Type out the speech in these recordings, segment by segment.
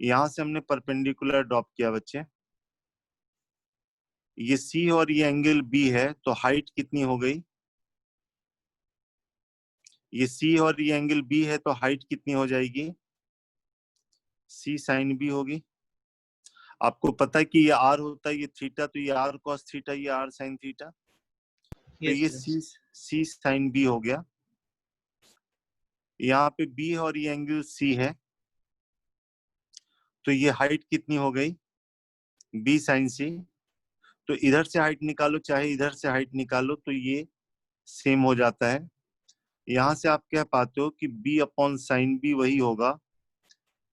यहां से हमने परपेंडिकुलर ड्रॉप किया बच्चे, ये सी और ये एंगल बी है, तो हाइट कितनी हो गई? ये सी और ये एंगल बी है, तो हाइट कितनी हो जाएगी? सी साइन बी होगी। आपको पता है कि ये आर होता है, ये थीटा, तो ये आर कॉस थीटा, ये आर साइन थीटा, तो ये सी साइन बी हो गया। यहाँ पे बी और ये एंगल सी है, तो ये हाइट कितनी हो गई? B sine C. तो इधर से हाइट निकालो चाहे इधर से हाइट निकालो, तो ये सेम हो जाता है। यहां से आप कह पाते हो कि बी अपॉन साइन बी वही होगा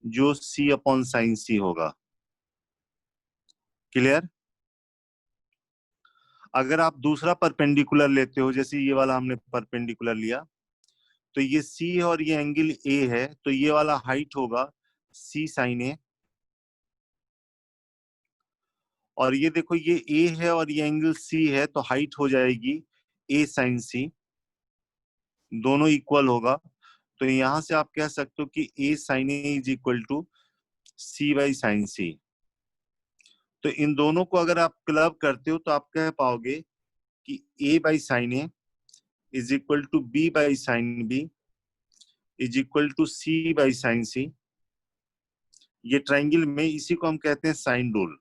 जो सी अपॉन साइन सी होगा। क्लियर? अगर आप दूसरा परपेंडिकुलर लेते हो, जैसे ये वाला हमने परपेंडिकुलर लिया, तो ये सी और ये एंगल ए है, तो ये वाला हाइट होगा सी साइन ए। और ये देखो ये ए है और ये एंगल सी है, तो हाइट हो जाएगी ए साइन सी, दोनों इक्वल होगा। तो यहां से आप कह सकते हो कि A sine A is equal to C by sine C. तो इन दोनों को अगर आप क्लब करते हो तो आप कह पाओगे कि A by sine A is equal to B by sine B is equal to C by sine C. ये ट्राइंगल में इसी को हम कहते हैं साइन रूल।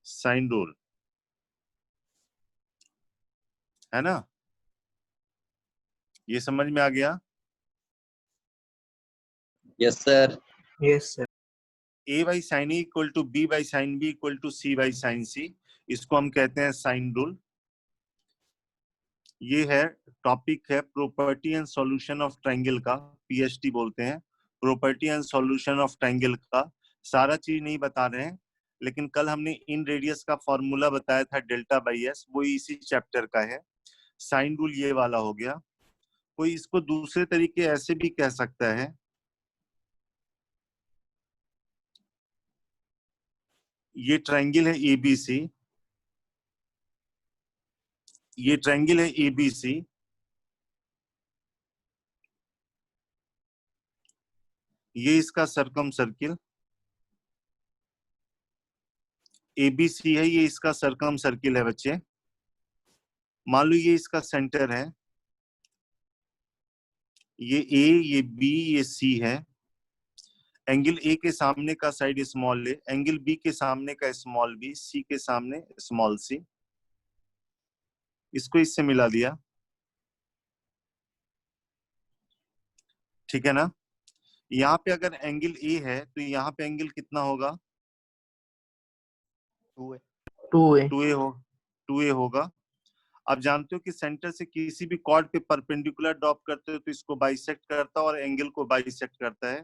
साइन रूल है ना? ये समझ में आ गया? Yes sir. Yes sir. A by sine A equal to B by sine B equal to C by sine C, इसको हम कहते हैं साइन रूल। ये है टॉपिक है property and solution of triangle का, पीएचडी बोलते हैं, property and solution of triangle का। सारा चीज नहीं बता रहे हैं, लेकिन कल हमने इन रेडियस का फॉर्मूला बताया था डेल्टा बाई एस, वो इसी चैप्टर का है। साइन रूल ये वाला हो गया। कोई इसको दूसरे तरीके ऐसे भी कह सकता है, ये ट्रायंगल है एबीसी, ये ट्रायंगल है एबीसी, ये इसका सरकम सर्किल एबीसी है, ये इसका सरकम सर्किल है बच्चे। मान लो ये इसका सेंटर है, ये ए, ये बी, ये सी है। एंगल ए के सामने का साइड स्मॉल ए, एंगल बी के सामने का स्मॉल बी, सी के सामने स्मॉल सी, इसको इससे मिला दिया। ठीक है ना? यहाँ पे अगर एंगल ए है तो यहाँ पे एंगल कितना होगा? 2a 2a हो, 2a होगा। आप जानते हो कि सेंटर से किसी भी कॉर्ड पे परपेंडिकुलर ड्रॉप करते हो तो इसको बाइसेक्ट करता है और एंगल को बाइसेक्ट करता है,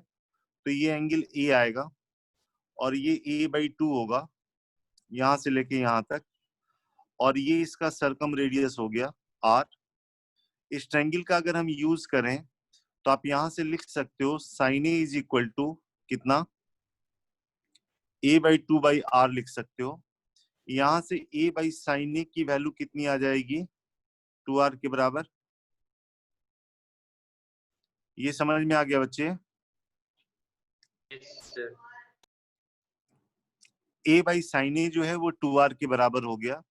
तो ये एंगल ए आएगा और ये a बाई 2 होगा यहां से लेके यहां तक, और ये इसका सरकम रेडियस हो गया r। इस ट्रायंगल का अगर हम यूज करें तो आप यहां से लिख सकते हो sine A is equal to कितना? a बाई 2 बाई r लिख सकते हो। यहां से a बाई साइन ए की वैल्यू कितनी आ जाएगी? 2r के बराबर। ये समझ में आ गया बच्चे? a बाई साइन ए जो है वो 2r के बराबर हो गया।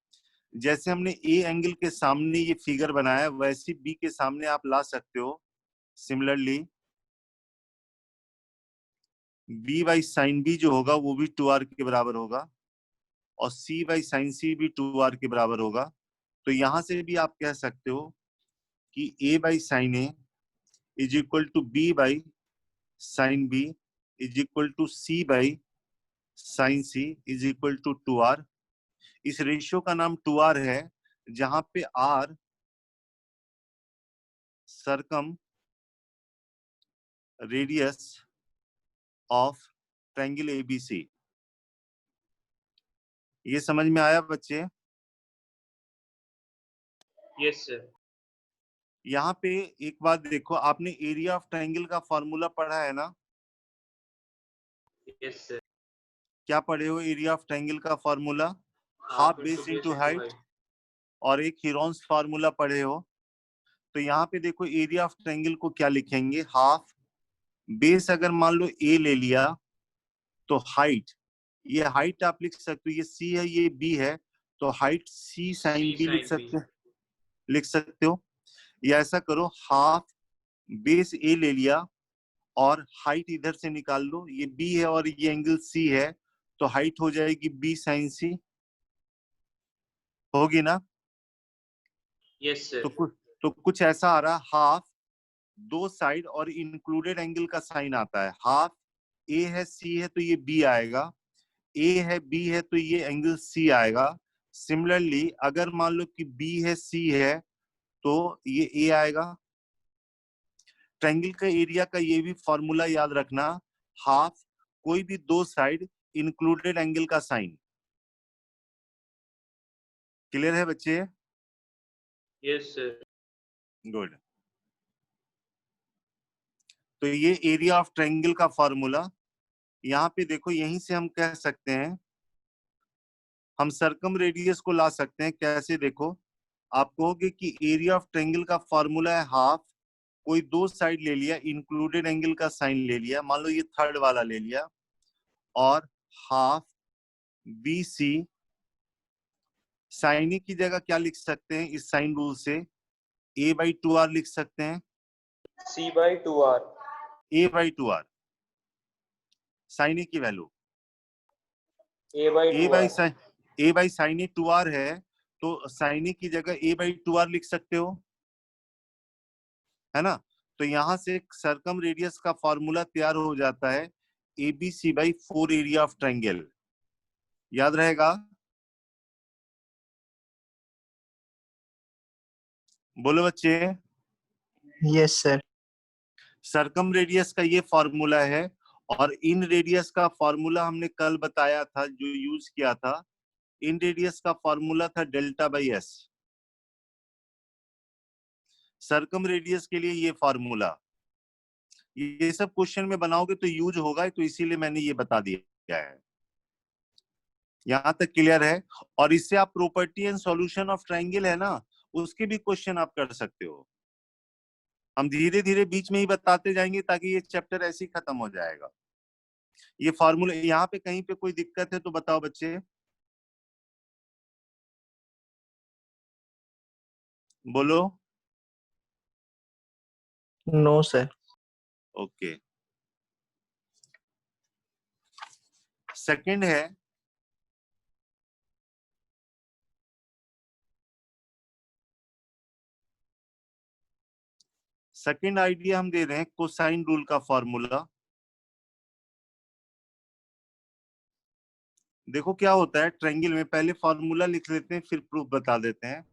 जैसे हमने ए एंगल के सामने ये फिगर बनाया, वैसे बी के सामने आप ला सकते हो। Similarly B by sine B जो होगा वो भी 2r के बराबर होगा, और सी बाई साइन सी भी 2r के बराबर होगा। तो यहां से भी आप कह सकते हो कि a by sine A is equal to B by sine B is equal to C by sine C is equal to 2r। इस रेशियो का नाम 2r है, जहां पे r circum radius of triangle ABC. ये समझ में आया बच्चे? Yes sir. यहाँ पे एक बात देखो, आपने एरिया ऑफ ट्रायंगल का फॉर्मूला पढ़ा है ना? Yes sir. क्या पढ़े हो एरिया ऑफ ट्रायंगल का formula? Half base into height, और एक हीरोन्स फार्मूला पढ़े हो। तो यहाँ पे देखो एरिया ऑफ ट्रायंगल को क्या लिखेंगे? हाफ बेस अगर मान लो ए ले लिया तो हाइट, ये हाइट आप लिख सकते हो, ये सी है ये बी है, तो हाइट सी साइन बी लिख सकते हो। या ऐसा करो, हाफ बेस ए ले लिया और हाइट इधर से निकाल लो, ये बी है और ये एंगल सी है, तो हाइट हो जाएगी बी साइन सी, होगी ना? Yes sir. तो कुछ ऐसा आ रहा, हाफ दो साइड और इंक्लूडेड एंगल का साइन आता है, हाफ ए है सी है तो ये बी आएगा, ए है बी है तो ये एंगल सी आएगा। सिमिलरली अगर मान लो कि बी है सी है तो ये ए आएगा। ट्रायंगल का एरिया का ये भी फॉर्मूला याद रखना, हाफ कोई भी दो साइड इंक्लूडेड एंगल का साइन। क्लियर है बच्चे? Yes sir. गुड। तो ये एरिया ऑफ ट्रायंगल का फॉर्मूला यहाँ पे देखो, यहीं से हम कह सकते हैं, हम सर्कम रेडियस को ला सकते हैं। कैसे? देखो, आप कहोगे कि एरिया ऑफ ट्रायंगल का फॉर्मूला है हाफ, कोई दो साइड ले लिया, इंक्लूडेड एंगल का साइन ले लिया, मान लो ये थर्ड वाला ले लिया, और half B C, sign A की जगह क्या लिख सकते हैं इस साइन रूल से? ए बाई टू आर लिख सकते हैं, C/2R। A by two R sine A की value, A by sine A two R है, तो साइन ए की जगह ए बाई टू आर लिख सकते हो, है ना? तो यहां से सर्कम रेडियस का फॉर्मूला तैयार हो जाता है, A B C by 4 area of triangle. याद रहेगा? बोलो बच्चे। Yes sir. सर्कम रेडियस का ये फॉर्मूला है, और इन रेडियस का फॉर्मूला हमने कल बताया था, जो यूज किया था। इन रेडियस का फॉर्मूला था delta by S. Circum radius के लिए ये फॉर्मूला, ये सब क्वेश्चन में बनाओगे तो यूज होगा, तो इसीलिए मैंने ये बता दिया है। यहां तक क्लियर है? और इससे आप property and solution of triangle है ना, उसके भी क्वेश्चन आप कर सकते हो। हम धीरे धीरे बीच में ही बताते जाएंगे ताकि ये चैप्टर ऐसे ही खत्म हो जाएगा। ये फॉर्मूला यहाँ पे कहीं पे कोई दिक्कत है तो बताओ बच्चे, बोलो। No sir. ओके। सेकंड है, सेकंड आइडिया हम दे रहे हैं कोसाइन रूल का फॉर्मूला। देखो क्या होता है ट्रायंगल में, पहले फॉर्मूला लिख लेते हैं फिर प्रूफ बता देते हैं।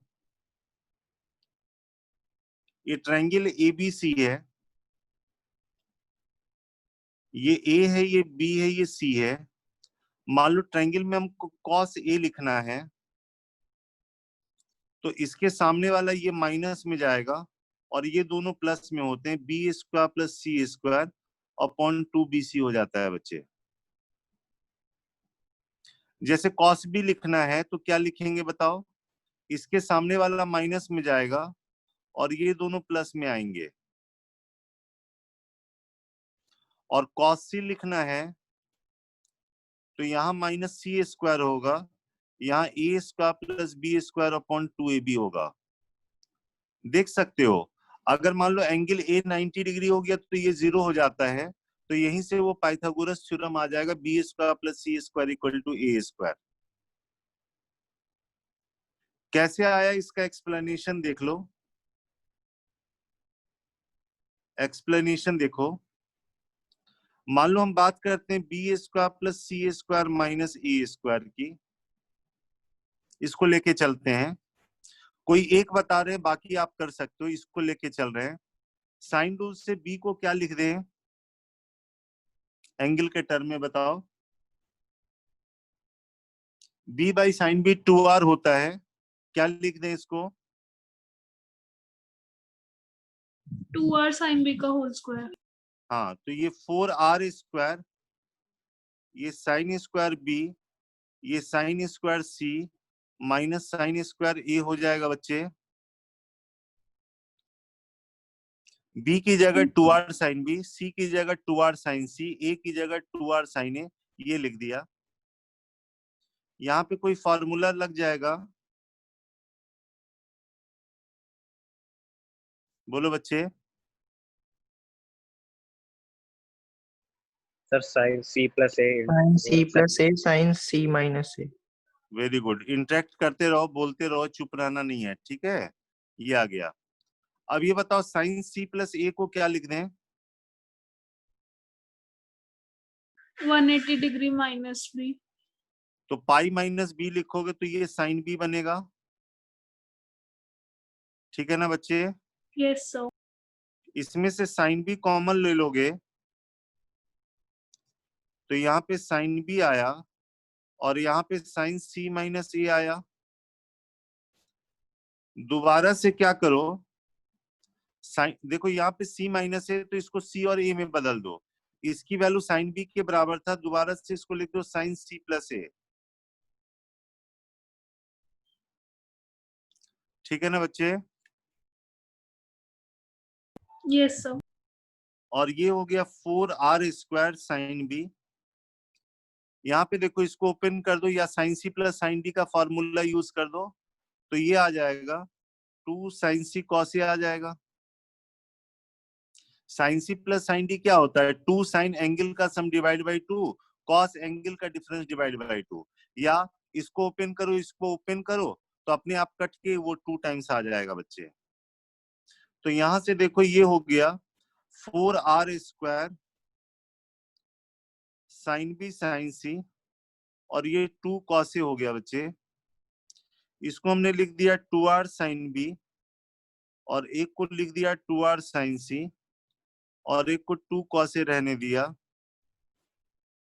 ये ट्रायंगल एबीसी है, ये ए है ये बी है ये सी है। मान लो ट्रायंगल में हमको कॉस ए लिखना है, तो इसके सामने वाला ये माइनस में जाएगा और ये दोनों प्लस में होते हैं, B square plus C square upon 2bc हो जाता है बच्चे। जैसे कॉस बी लिखना है तो क्या लिखेंगे बताओ? इसके सामने वाला माइनस में जाएगा और ये दोनों प्लस में आएंगे। और कॉस सी लिखना है तो यहाँ माइनस सी स्क्वायर होगा, यहाँ A square plus B square upon 2ab होगा। देख सकते हो, अगर मान लो एंगल ए 90 डिग्री हो गया तो ये 0 हो जाता है, तो यहीं से वो पाइथागोरस थ्योरम आ जाएगा, B square plus C square equal to A square. कैसे आया इसका एक्सप्लेनेशन देख लो, एक्सप्लेनेशन देखो। मान लो हम बात करते हैं B square plus C square minus A square की, इसको लेके चलते हैं। कोई एक बता रहे हैं, बाकी आप कर सकते हो, इसको लेके चल रहे हैं। साइन रूल से बी को क्या लिख दें एंगल के टर्म में बताओ? B by sine B 2r होता है, क्या लिख दें इसको? 2r sin b का होल स्क्वायर। हाँ, तो ये 4r स्क्वायर, ये साइन स्क्वायर बी, ये साइन स्क्वायर सी माइनस साइन स्क्वायर ए हो जाएगा बच्चे। बी की जगह 2r साइन बी, सी की जगह 2r साइन सी, ए की जगह 2r साइन ए, ये लिख दिया। यहाँ पे कोई फॉर्मूला लग जाएगा? बोलो बच्चे। सर साइन सी प्लस ए साइन सी प्लस ए साइन सी माइनस ए। वेरी गुड, इंटरेक्ट करते रहो, बोलते रहो, चुप रहना नहीं है, ठीक है। ये आ गया। अब ये बताओ साइन सी प्लस ए को क्या लिख दें? 180 डिग्री माइनस बी। तो पाई माइनस बी लिखोगे तो ये साइन बी बनेगा, ठीक है ना बच्चे? Yes sir. इसमें से साइन बी कॉमन ले लोगे तो यहाँ पे साइन बी आया और यहाँ पे साइन सी माइनस ए आया। दोबारा से क्या करो, साइन देखो यहाँ पे सी माइनस है तो इसको सी और ए में बदल दो, इसकी वैल्यू साइन बी के बराबर था, दोबारा से इसको लिख दो साइन सी प्लस ए, ठीक है ना बच्चे? Yes sir. और ये हो गया 4r² साइन बी। यहाँ पे देखो इसको ओपन कर दो या sine C plus sine D का फॉर्मूला यूज कर दो तो ये आ जाएगा 2 साइन सी कॉस ए आ जाएगा। Sine C plus sine D क्या होता है? 2 साइन एंगल का sum divide by 2 cos angle का डिफरेंस डिवाइड बाई 2। या इसको ओपन करो, इसको ओपन करो तो अपने आप कट के वो 2 टाइम्स आ जाएगा बच्चे। तो यहां से देखो ये हो गया 4r² साइन बी साइन सी और ये 2 कॉस ए हो गया बच्चे। इसको हमने लिख दिया 2r साइन बी और एक को लिख दिया 2r साइन सी और एक को 2 कॉस ए रहने दिया।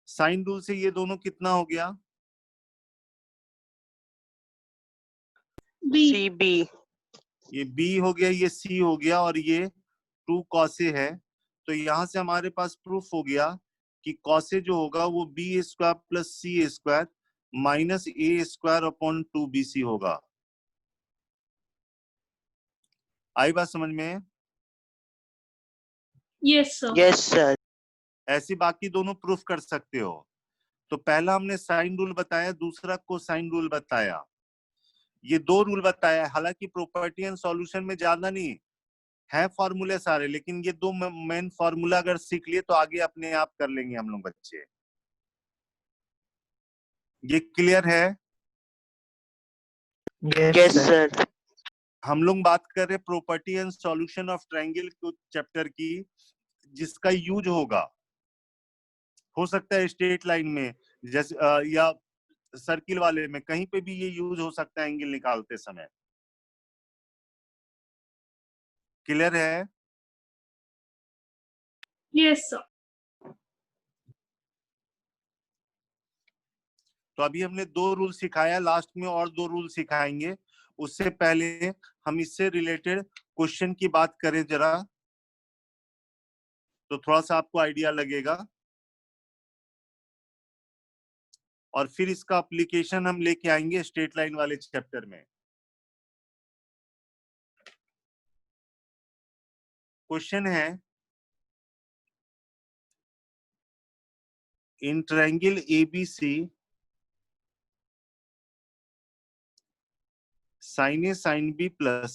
साइन रूल से ये दोनों कितना हो गया? बी। C B. ये b हो गया, ये c हो गया और ये 2 कॉस ए है। तो यहां से हमारे पास प्रूफ हो गया कि कॉस ए जो होगा वो b² plus c² minus a² upon 2bc होगा। आई बात समझ में? Yes sir. Yes sir. ऐसी बाकी दोनों प्रूफ कर सकते हो। तो पहला हमने साइन रूल बताया, दूसरा कोसाइन रूल बताया, ये 2 रूल बताया। हालांकि प्रॉपर्टी एंड सॉल्यूशन में ज्यादा नहीं है फॉर्मूले सारे, लेकिन ये 2 मेन फॉर्मूला अगर सीख लिए तो आगे अपने आप कर लेंगे हम लोग बच्चे। ये क्लियर है? Yes sir. हम लोग बात कर रहे property and solution of triangle chapter की, जिसका यूज होगा, हो सकता है स्ट्रेट लाइन में जैसे या सर्किल वाले में, कहीं पे भी ये यूज हो सकता है एंगल निकालते समय। क्लियर है? Yes sir. तो अभी हमने 2 रूल सिखाया, लास्ट में और 2 रूल सिखाएंगे। उससे पहले हम इससे रिलेटेड क्वेश्चन की बात करें जरा, तो थोड़ा सा आपको आइडिया लगेगा और फिर इसका एप्लीकेशन हम लेके आएंगे स्ट्रेट लाइन वाले चैप्टर में। क्वेश्चन है, in triangle ABC sine A sine B plus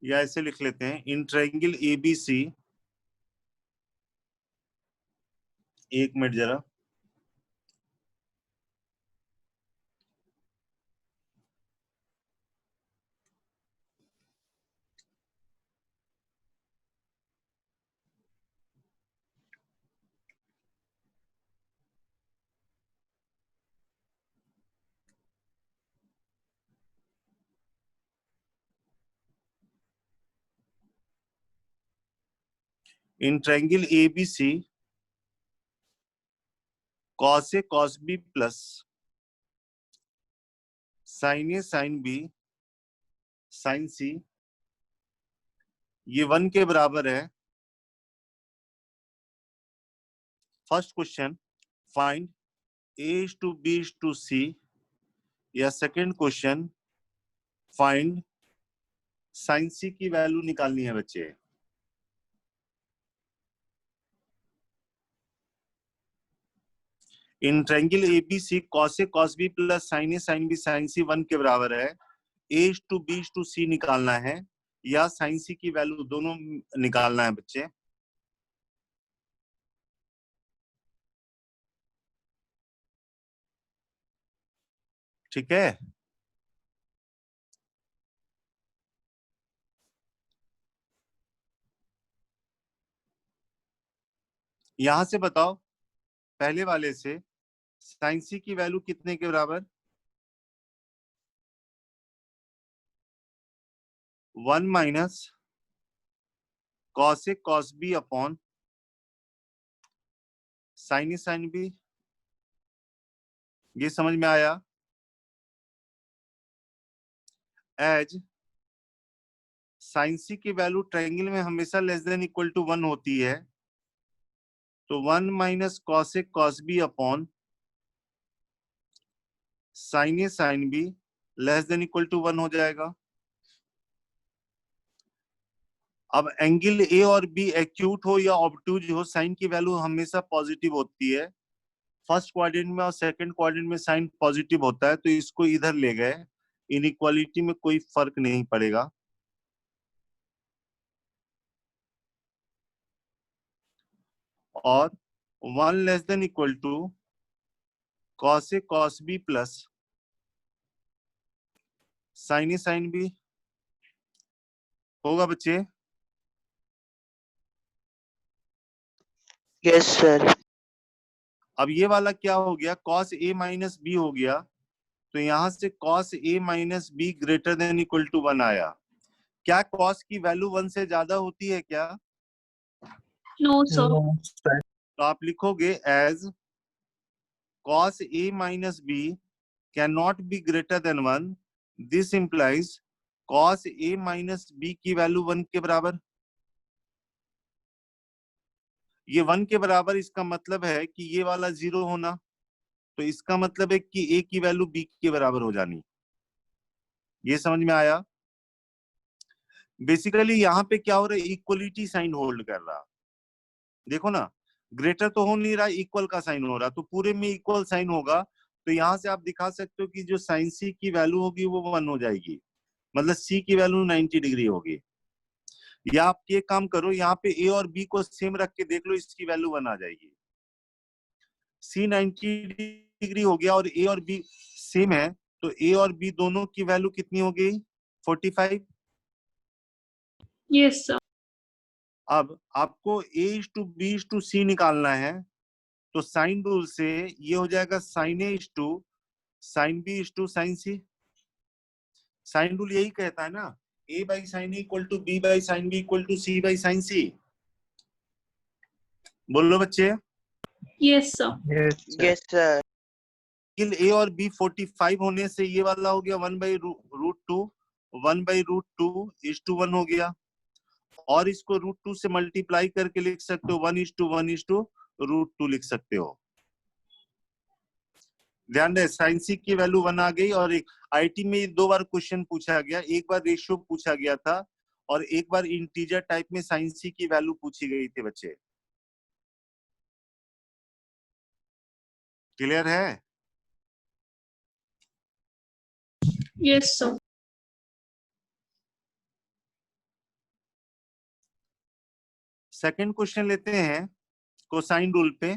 या ऐसे लिख लेते हैं, इन ट्रायंगल एबीसी, एक मिनट जरा, in triangle ABC cos A cos B plus sine A sine B sine C, ये 1 के बराबर है। First question, find a is to b is to c, या second question find sine C की value निकालनी है बच्चे। इन triangle ABC cos A cos B plus sin A sin B sin C 1 के बराबर है। A to B to C निकालना है या sin C की वैल्यू दोनों निकालना है बच्चे। ठीक है, यहां से बताओ पहले वाले से sin C की वैल्यू कितने के बराबर? 1 minus cos A cos B upon sin A sin B। ये समझ में आया? एज sin C की वैल्यू ट्रायंगल में हमेशा लेस देन इक्वल टू 1 होती है, तो 1 minus cos A cos B upon sin A sin B less than equal to 1 हो जाएगा। अब एंगल ए और बी एक्यूट हो या ऑब्टूज हो, साइन की वैल्यू हमेशा पॉजिटिव होती है। फर्स्ट क्वाड्रेंट में और सेकंड क्वाड्रेंट में साइन पॉजिटिव होता है, तो इसको इधर ले गए, इनइक्वालिटी में कोई फर्क नहीं पड़ेगा। और 1 less than equal to cos A cos B plus sin A sin B होगा बच्चे। Yes sir. अब ये वाला क्या हो गया, cos A माइनस बी हो गया, तो यहां से cos A minus B greater than equal to 1 आया। क्या cos की वैल्यू 1 से ज्यादा होती है क्या? No, sir. No sir. तो आप लिखोगे as cos A minus B cannot be greater than 1. This implies cos A minus B की वैल्यू 1 के बराबर। ये 1 के बराबर, इसका मतलब है कि ये वाला 0 होना, तो इसका मतलब है कि A की वैल्यू B के बराबर हो जानी। ये समझ में आया? बेसिकली यहाँ पे क्या हो रहा है, इक्वलिटी साइन होल्ड कर रहा। देखो ना, ग्रेटर तो हो नहीं रहा, इक्वल का साइन हो रहा, तो पूरे में इक्वल साइन होगा। तो यहां से आप दिखा सकते हो कि जो साइन सी की वैल्यू होगी वो 1 हो जाएगी, मतलब सी की वैल्यू 90 डिग्री होगी। या आप ये काम करो, यहाँ पे ए और बी को सेम रख के देख लो, इसकी वैल्यू 1 आ जाएगी। सी 90 डिग्री हो गया और ए और बी सेम है, तो ए और बी दोनों की वैल्यू कितनी हो गई? 45। Yes, sir. अब आपको A to B to C निकालना है, तो साइन रूल से ये हो जाएगा sine A to sine B to sine C. Sine rule यही कहता है ना, a by sine equal to B by sine B equal to C by sine C. बोलो बच्चे। Yes, sir. Yes sir. A और बी 45 होने से ये वाला हो गया 1 by root two, 1 by root two is to 1 हो गया। और इसको रूट टू से मल्टीप्लाई करके लिख सकते हो, 1 इज टू रूट टू लिख सकते हो। ध्यान दे, साइन सी की वैल्यू 1 आ गई। और एक आईटी में 2 बार क्वेश्चन पूछा गया, एक बार रेशियो पूछा गया था और एक बार इंटीजर टाइप में साइन सी की वैल्यू पूछी गई थी बच्चे। क्लियर है? Yes, sir. सेकंड क्वेश्चन लेते हैं कोसाइन रूल पे।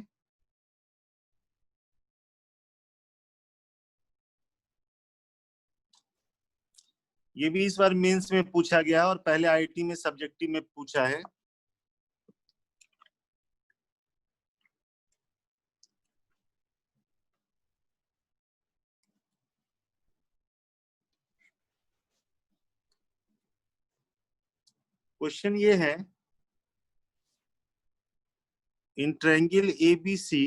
ये भी इस बार मेंस में पूछा गया है और पहले आईटी में सब्जेक्टिव में पूछा है। क्वेश्चन ये है, इन ट्रायंगल एबीसी,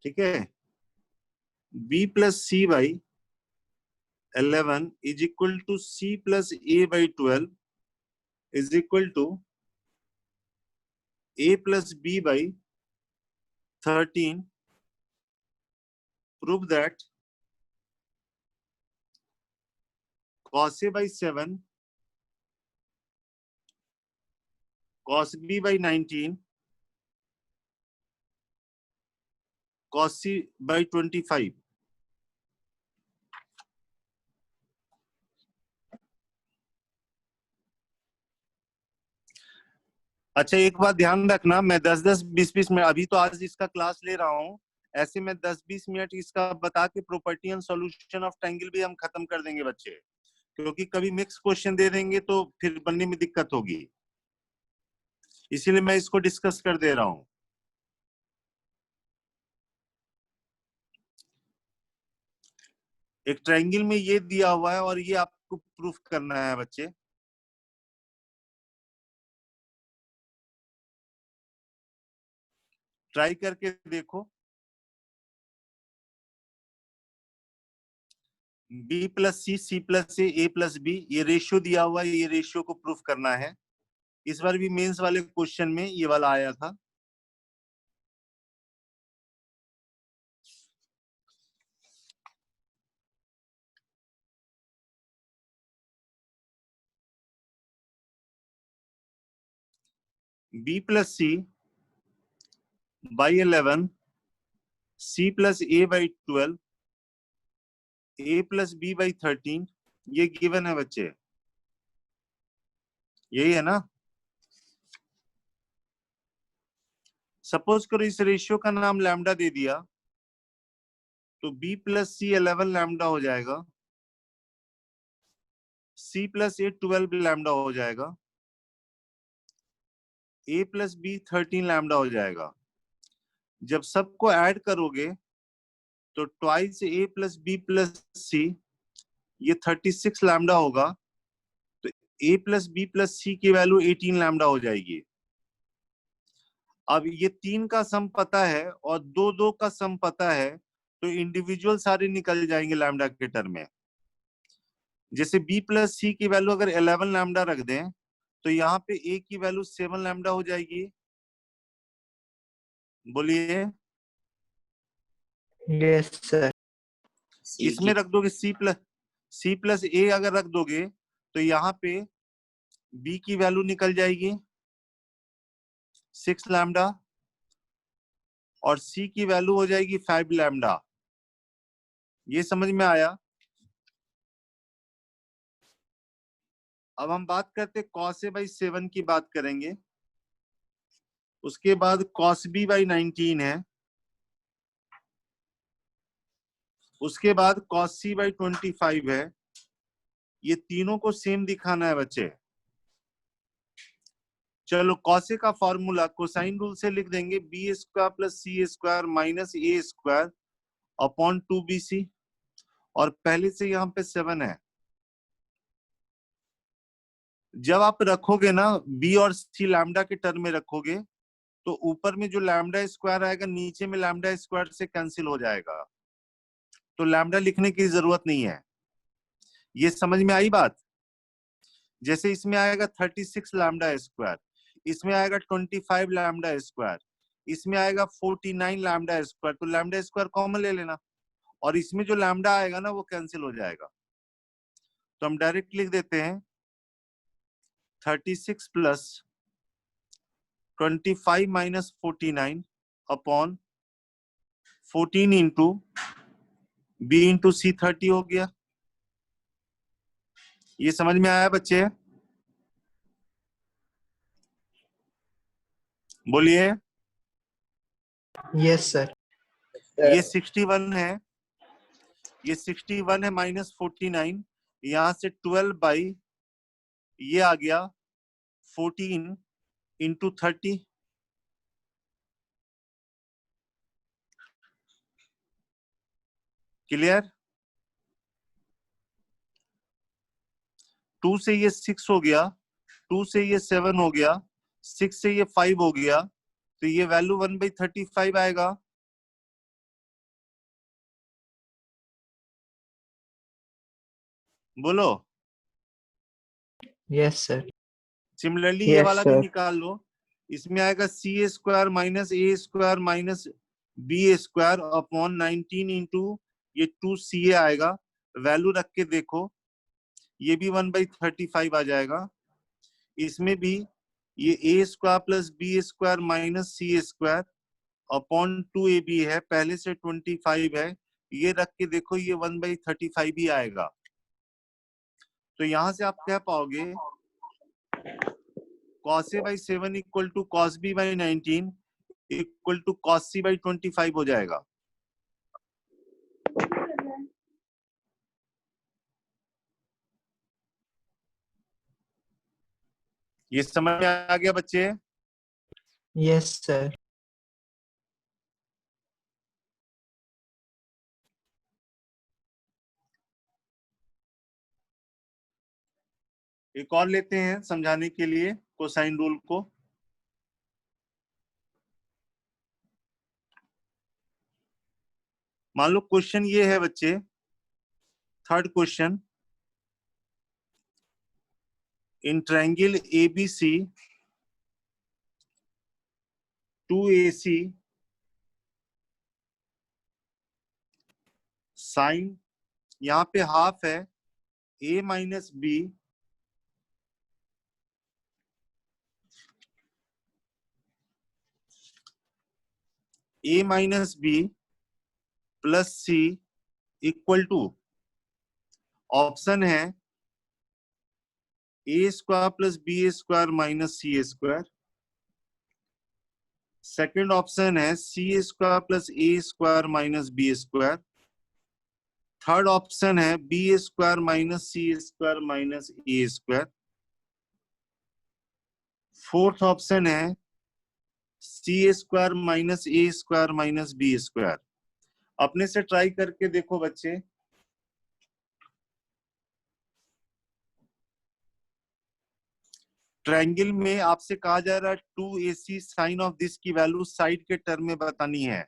ठीक है, b plus C by 11 is equal to c plus a by 12 is equal to a plus b by 13। Prove that cos A by 7, cos B by 19, cos C by 25. अच्छा, एक बात ध्यान रखना, मैं 10-10, 20-20 minute, अभी तो आज इसका क्लास ले रहा हूँ, ऐसे में 10-20 मिनट इसका बता के property and solution of triangle भी हम खत्म कर देंगे बच्चे, क्योंकि कभी मिक्स क्वेश्चन दे देंगे तो फिर बनने में दिक्कत होगी, इसीलिए मैं इसको डिस्कस कर दे रहा हूँ। एक ट्रायंगल में ये दिया हुआ है और ये आपको प्रूफ करना है बच्चे। ट्राई करके देखो। b प्लस सी, सी प्लस ए प्लस बी, ये रेशियो दिया हुआ है, ये रेशियो को प्रूफ करना है। इस बार भी मेंस वाले क्वेश्चन में ये वाला आया था। b plus C by 11, c plus A by 12, a plus B by 13, ये गिवन है बच्चे, यही है ना। सपोज करो इस रेशियो का नाम लैम्डा दे दिया, तो b प्लस सी 11 लैम्डा हो जाएगा, c प्लस ए 12 लैम्डा हो जाएगा, a प्लस बी 13 लैम्डा हो जाएगा। जब सबको ऐड करोगे तो twice a plus B plus C, ये 36 लैम्डा होगा, तो a plus B plus C की वैल्यू 18 लैम्डा हो जाएगी। अब ये 3 का सम पता है और 2-2 का सम पता है, तो इंडिविजुअल सारे निकल जाएंगे लैम्डा के टर्म में। जैसे b प्लस सी की वैल्यू अगर 11 लैम्डा रख दें, तो यहाँ पे a की वैल्यू 7 लैम्डा हो जाएगी। बोलिए। Yes sir. इसमें रख दोगे सी प्लस ए, अगर रख दोगे तो यहाँ पे b की वैल्यू निकल जाएगी 6 लैम्डा और c की वैल्यू हो जाएगी 5 लैम्डा। ये समझ में आया। अब हम बात करते cos a बाई 7 की बात करेंगे। उसके बाद cos b बाई 19 है। उसके बाद cos c बाई 25 है। ये तीनों को सेम दिखाना है बच्चे। चलो cos a का फॉर्मूला कोसाइन रूल से लिख देंगे, B square plus C square minus A square upon 2bc, और पहले से यहाँ पे 7 है। जब आप रखोगे ना b और c लैम्डा के टर्म में रखोगे, तो ऊपर में जो लैम्डा स्क्वायर आएगा नीचे में लैम्डा स्क्वायर से कैंसिल हो जाएगा, तो लैम्डा लिखने की जरूरत नहीं है। ये समझ में आई बात। जैसे इसमें आएगा 36 लैम्डा स्क्वायर, इसमें आएगा 25 लैम्डा स्क्वायर, इसमें आएगा 49 लैम्डा स्क्वायर, तो लैम्डा स्क्वायर कॉमन ले लेना और इसमें जो लैम्डा आएगा ना वो कैंसिल हो जाएगा। तो हम डायरेक्ट लिख देते हैं 36 plus 25 minus 49 upon 14 into B into C 30 हो गया। ये समझ में आया बच्चे? बोलिए। Yes sir. ये 61 है, ये 61 है माइनस 49, यहां से 12 बाई ये आ गया 14 इंटू 30। क्लियर? 2 से ये 6 हो गया, 2 से ये 7 हो गया, 6 से ये 5 हो गया, तो ये वैल्यू 1/35 आएगा। बोलो। Yes sir. सिमिलरली ये यस वाला भी सर। निकाल लो। इसमें आएगा C square minus A square minus B square upon 19 into ये 2 सी ए आएगा। वैल्यू रख के देखो, ये भी 1/35 आ जाएगा। इसमें भी ये A square plus B square minus C square upon 2ab है, पहले से 25 है, ये रख के देखो ये 1/35 ही आएगा। तो यहां से आप कह पाओगे cos a by 7 equal to cos b by 19 equal to cos c by 25 हो जाएगा। ये समझ में आ गया बच्चे? Yes, sir. एक और लेते हैं समझाने के लिए कोसाइन रूल को। मान लो क्वेश्चन ये है बच्चे, third question, in triangle ABC 2AC साइन, यहाँ पे हाफ है a minus B plus C equal to, option है A square plus B square minus C square, second option है C square plus A square minus B square, third option है B square minus C square minus A square, fourth option है C square minus A square minus B square. अपने से try करके देखो बच्चे। Triangle में आपसे कहा जा रहा है 2AC साइन ऑफ दिस की वैल्यू साइड के टर्म में बतानी है।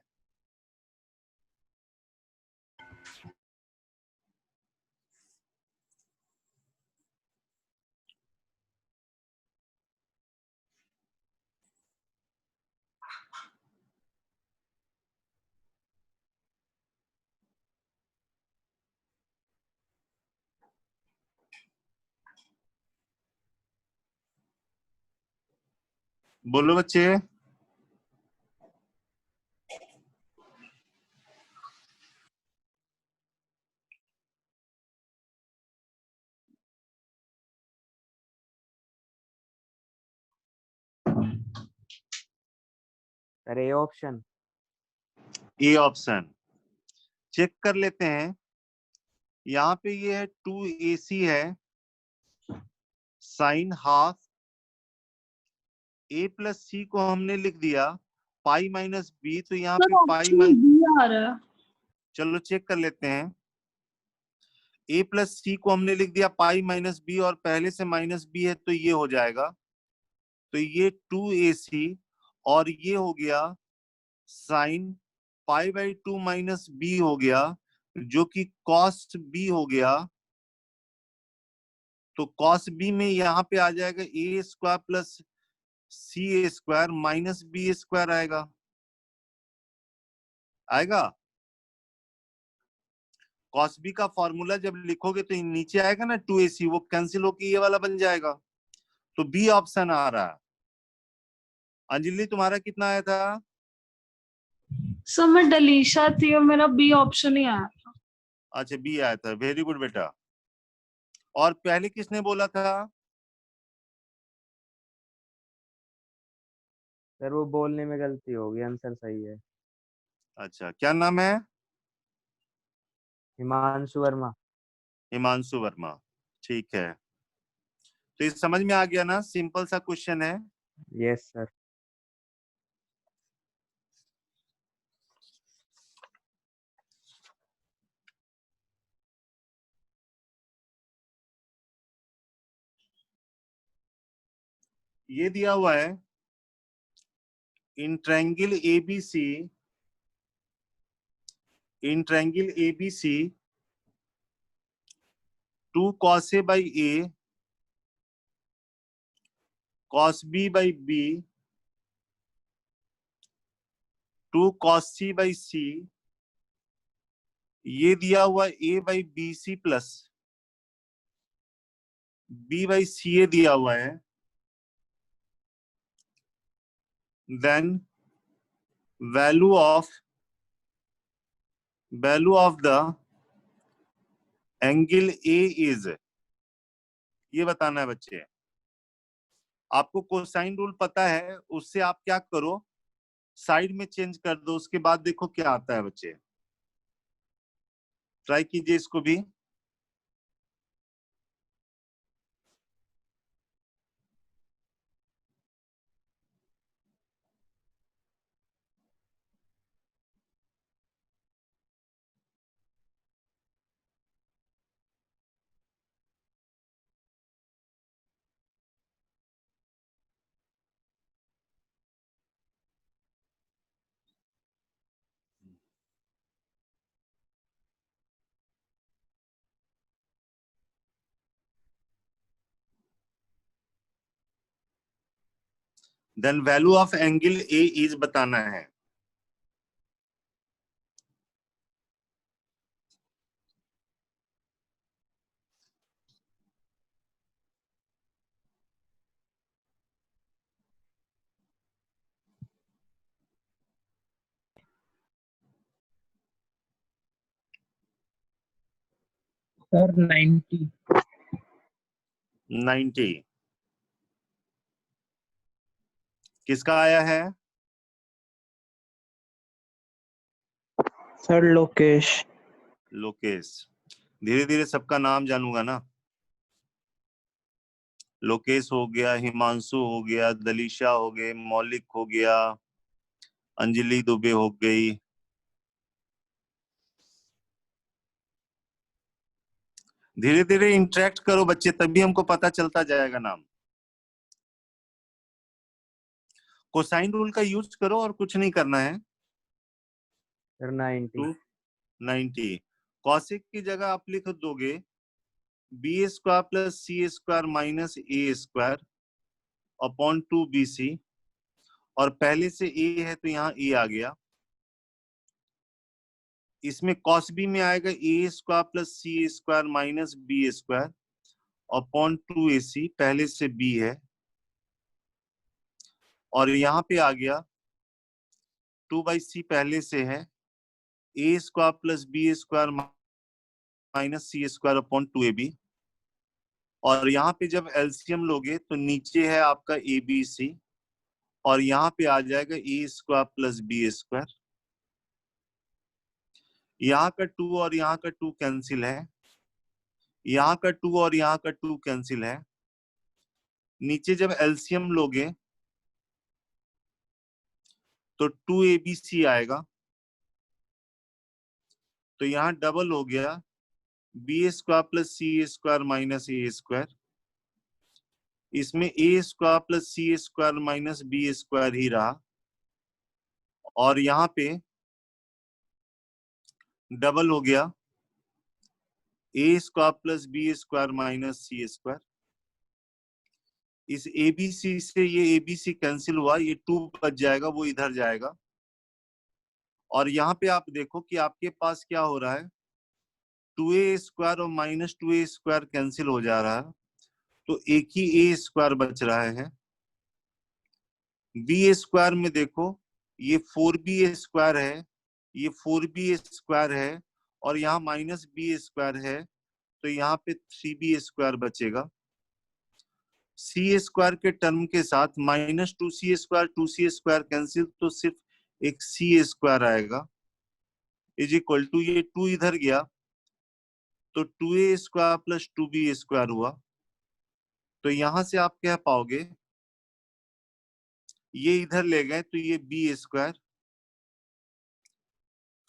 बोलो बच्चे। Sir A option. A option check कर लेते हैं। यहाँ पे ये है 2AC है sine half, a plus C को हमने लिख दिया पाई माइनस बी, तो यहाँ सर पे पाई ऑप्शन बी आ रहा है। चलो चेक कर लेते हैं। a प्लस सी को हमने लिख दिया पाई माइनस बी और पहले से माइनस बी है तो ये हो जाएगा। तो ये 2AC और ये हो गया sine pi by 2 minus B हो गया, जो कि कॉस बी हो गया। तो कॉस बी में यहाँ पे आ जाएगा A square plus C square minus B square आएगा। आएगा कॉस बी का फॉर्मूला जब लिखोगे तो नीचे आएगा ना 2AC, वो कैंसिल होकर ये वाला बन जाएगा। तो बी ऑप्शन आ रहा है। अंजलि तुम्हारा कितना आया था? सर मैं डलीशा थी और मेरा बी ऑप्शन ही आया था। अच्छा बी आया था, वेरी गुड बेटा। और पहले किसने बोला था? सर वो बोलने में गलती होगी, आंसर सही है। अच्छा क्या नाम है? हिमांशु वर्मा। हिमांशु वर्मा, ठीक है। तो ये समझ में आ गया ना, सिंपल सा क्वेश्चन है। Yes sir. ये दिया हुआ है in triangle ABC, in triangle ABC 2 cos A by A cos B by B 2 cos C by C, ये दिया हुआ A by BC plus B by C A दिया हुआ है, then value of the angle A is, ये बताना है बच्चे। आपको कोसाइन रूल पता है, उससे आप क्या करो, साइड में चेंज कर दो, उसके बाद देखो क्या आता है बच्चे। ट्राई कीजिए इसको भी। Then value of angle A is बताना है। सर 90। 90 किसका आया है? सर लोकेश। लोकेश। धीरे धीरे सबका नाम जानूंगा ना। लोकेश हो गया, हिमांशु हो गया, दलीशा हो गए, मौलिक हो गया, अंजलि दुबे हो गई। धीरे धीरे इंटरेक्ट करो बच्चे, तभी हमको पता चलता जाएगा नाम। कोसाइन रूल का यूज करो और कुछ नहीं करना है। सर 90। 90 कॉसिक की जगह आप लिख दोगे B square plus C square minus A square upon 2bc, और पहले से ए है तो यहाँ ए आ गया। इसमें कॉस बी में आएगा A square plus C square minus B square upon 2ac, पहले से बी है, और यहाँ पे आ गया 2/c पहले से है, A square plus B square minus C square upon 2ab, और यहाँ पे जब एलसीएम लोगे तो नीचे है आपका ABC, और यहाँ पे आ जाएगा A square plus B square. यहाँ का 2 और यहाँ का 2 कैंसिल है, यहाँ का 2 और यहाँ का 2 कैंसिल है। नीचे जब एलसीएम लोगे तो 2ABC आएगा, तो यहाँ डबल हो गया B square plus C square minus A square. इसमें A square plus C square minus B square ही रहा, और यहाँ पे डबल हो गया A square plus B square minus C square. इस एबीसी से ये एबीसी कैंसिल हुआ, ये 2 बच जाएगा, वो इधर जाएगा। और यहाँ पे आप देखो कि आपके पास क्या हो रहा है, 2a स्क्वायर और माइनस 2a स्क्वायर कैंसिल हो जा रहा है, तो एक ही ए स्क्वायर बच रहा है। बी स्क्वायर में देखो ये 4b स्क्वायर है, ये 4b स्क्वायर है, और यहाँ माइनस बी स्क्वायर है, तो यहाँ पे 3b स्क्वायर बचेगा। सी स्क्वायर के टर्म के साथ माइनस 2c स्क्वायर कैंसिल, तो सिर्फ एक सी स्क्वायर आएगा, इज इक्वल टू ये 2 इधर गया तो 2a square plus 2b square हुआ। तो यहां से आप कह पाओगे, ये इधर ले गए तो ये B square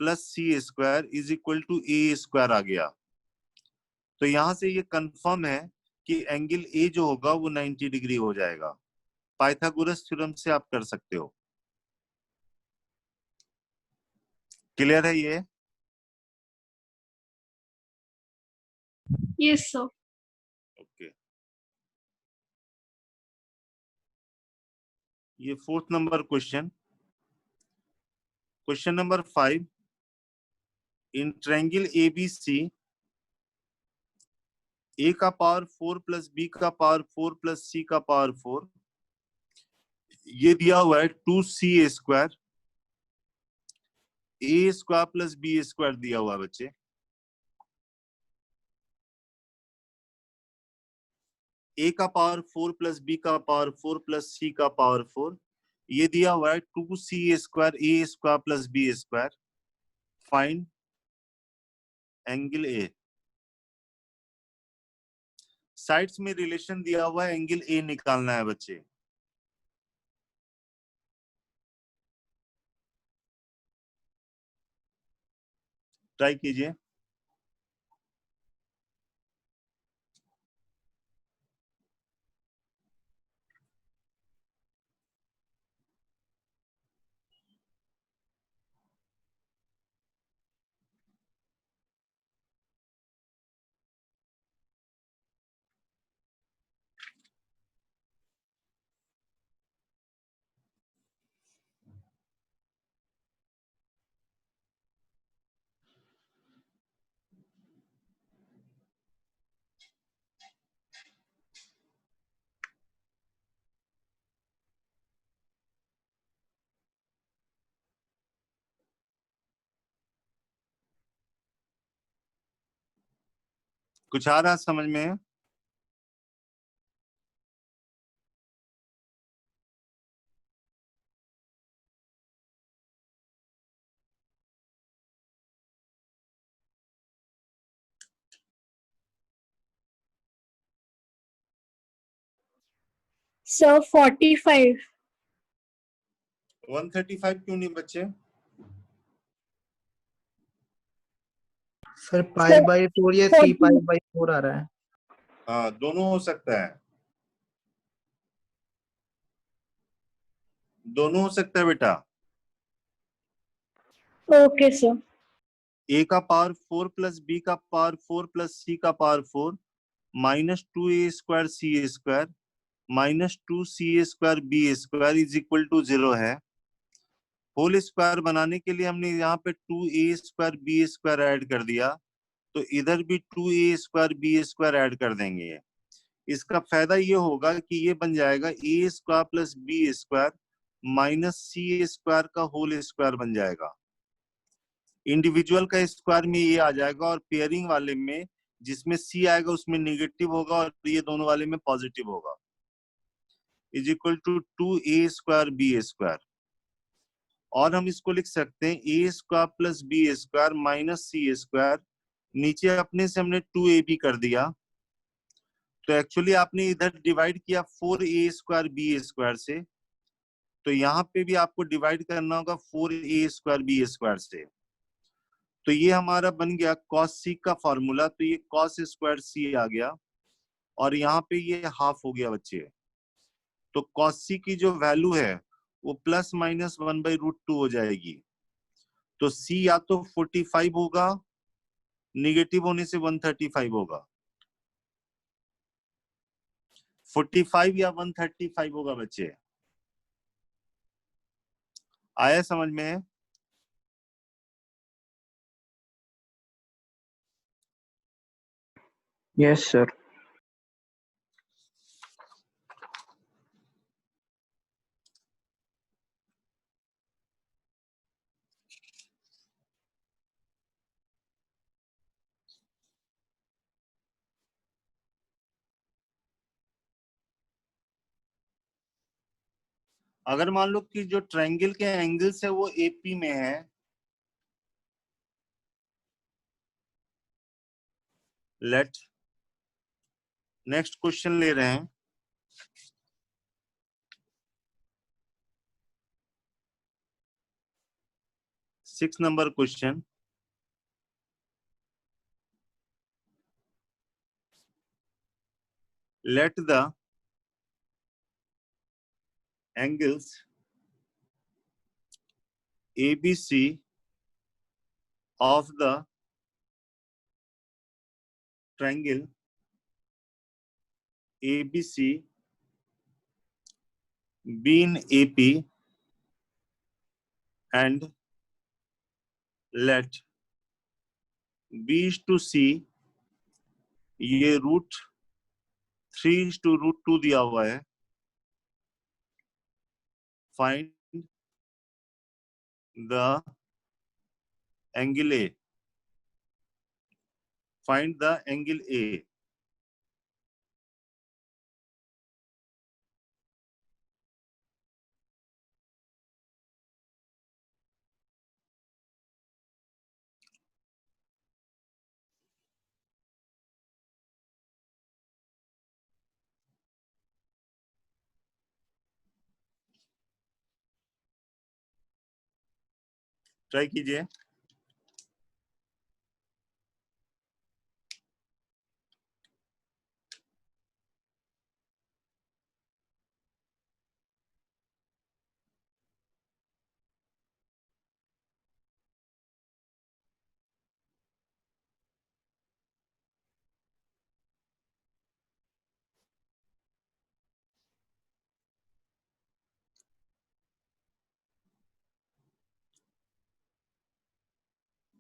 plus C square is equal to A square आ गया। तो यहां से ये कंफर्म है कि एंगल ए जो होगा वो 90 डिग्री हो जाएगा। पाइथागोरस थ्योरम से आप कर सकते हो। क्लियर है ये? Yes sir. ओके, ये 4th number question. Question number 5, इन ट्रायंगल ABC ए का पावर 4 प्लस बी का पावर 4 प्लस सी का पावर 4, ये दिया हुआ है 2c² a² प्लस b² दिया हुआ है बच्चे। ए का पावर 4 प्लस बी का पावर 4 प्लस सी का पावर 4, ये दिया हुआ है 2c² a² plus b²। Find angle A. Sides में रिलेशन दिया हुआ है, एंगल ए निकालना है बच्चे। ट्राई कीजिए। कुछ आ रहा समझ में? सर 45। 135 क्यों नहीं बच्चे? सर पाई बाई 4 या 3 पाई बाई 4 आ रहा है। हाँ, दोनों हो सकता है, दोनों हो सकता है बेटा। Okay sir. ए का पावर 4 प्लस बी का पावर 4 प्लस सी का power 4 minus 2a² c² minus 2c² b² is equal to 0 है। होल स्क्वायर बनाने के लिए हमने यहाँ पे 2a² b² ऐड कर दिया, तो इधर भी 2a² b² ऐड कर देंगे। इसका फायदा ये होगा कि ये बन जाएगा a² plus b² minus c² का होल स्क्वायर बन जाएगा। इंडिविजुअल का स्क्वायर में ये आ जाएगा और पेयरिंग वाले में जिसमें सी आएगा उसमें नेगेटिव होगा और ये दोनों वाले में पॉजिटिव होगा। Is equal to 2a² b²। और हम इसको लिख सकते हैं a² plus b² minus c²। नीचे अपने से हमने 2ab कर दिया, तो एक्चुअली आपने इधर डिवाइड किया 4a² b² से, तो यहाँ पे भी आपको डिवाइड करना होगा 4a² b² से। तो ये हमारा बन गया cos c का फॉर्मूला, तो ये cos² c आ गया और यहाँ पे ये हाफ हो गया बच्चे। तो cos c की जो वैल्यू है वो प्लस माइनस 1/√2 हो जाएगी। तो c या तो 45 होगा, निगेटिव होने से 135 होगा। 45 या 135 होगा बच्चे। आया समझ में? Yes sir. अगर मान लो कि जो ट्रायंगल के एंगल्स है वो एपी में है, लेट नेक्स्ट क्वेश्चन ले रहे हैं। 6 number question. Let the angles ABC of the triangle ABC be in AP and let B is to C ये √3:√2 दिया हुआ है। Find the angle A, find the angle A. Try कीजिए।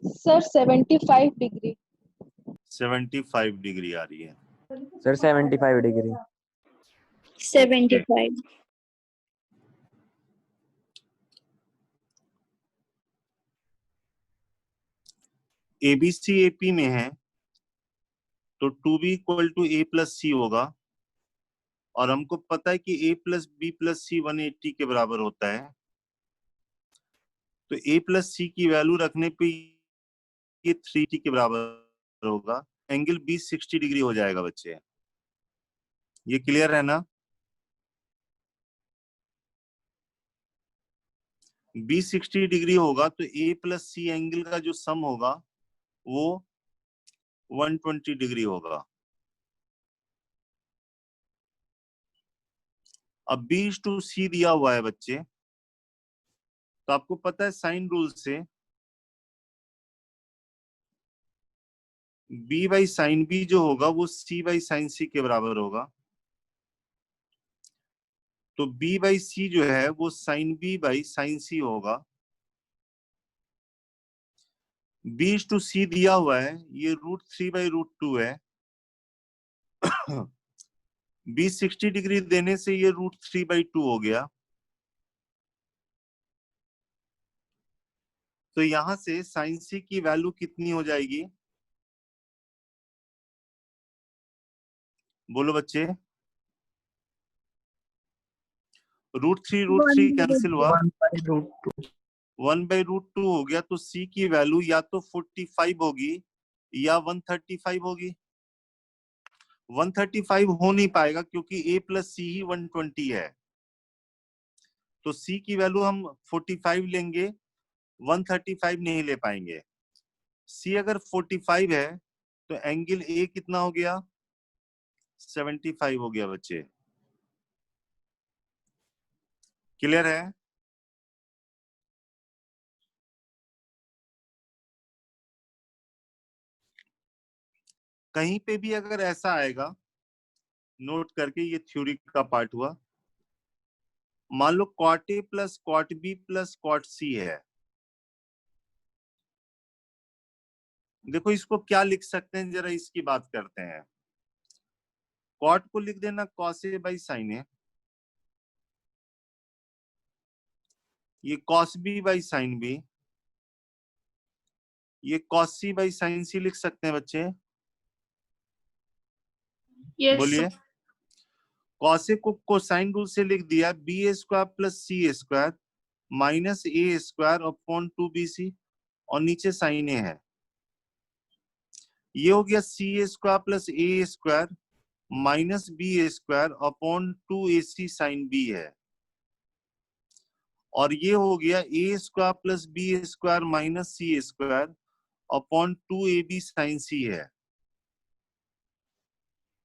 Sir 75 degree. 75 degree आ रही है। Sir 75 degree. 75। ABC AP में है तो 2b = a+c होगा, और हमको पता है कि a+b+c 180 के बराबर होता है। तो a+c की वैल्यू रखने पे ये 3t के बराबर होगा। एंगल b 60 डिग्री हो जाएगा बच्चे। ये क्लियर है ना? b 60 डिग्री होगा तो a+c एंगल का जो सम होगा वो 120 डिग्री होगा। अब b/c दिया हुआ है बच्चे, तो आपको पता है साइन रूल से b/sin b जो होगा वो c/sin c के बराबर होगा। तो b/c जो है वो sin b/sin c होगा। b/c दिया हुआ है, ये √3/√2 है। b 60 डिग्री देने से ये √3/2 हो गया। तो यहां से sin c की वैल्यू कितनी हो जाएगी? बोलो बच्चे। √3 कैंसिल हुआ, 1/√2। 1/√2 हो गया। तो c की वैल्यू या तो 45 होगी या 135 होगी। 135 हो नहीं पाएगा क्योंकि a+c ही 120 है। तो c की वैल्यू हम 45 लेंगे, 135 नहीं ले पाएंगे। c अगर 45 है तो एंगल a कितना हो गया? 75 हो गया बच्चे। क्लियर है? कहीं पे भी अगर ऐसा आएगा, नोट करके, ये थ्योरी का पार्ट हुआ। मान लो cot A + cot B + cot C है। देखो इसको क्या लिख सकते हैं, जरा इसकी बात करते हैं। cot को लिख देना cos A/sin A, ये cos B/sin B, ये cos C/sin C लिख सकते हैं बच्चे। यस बोलिए। cos A को कोसाइन रूल से लिख दिया, ba² + ca² -a² 2bc, और नीचे sin A है। ये हो गया ca² + a² -b² 2ac sin b है। और ये हो गया a² + b² -c² 2ab sin c है।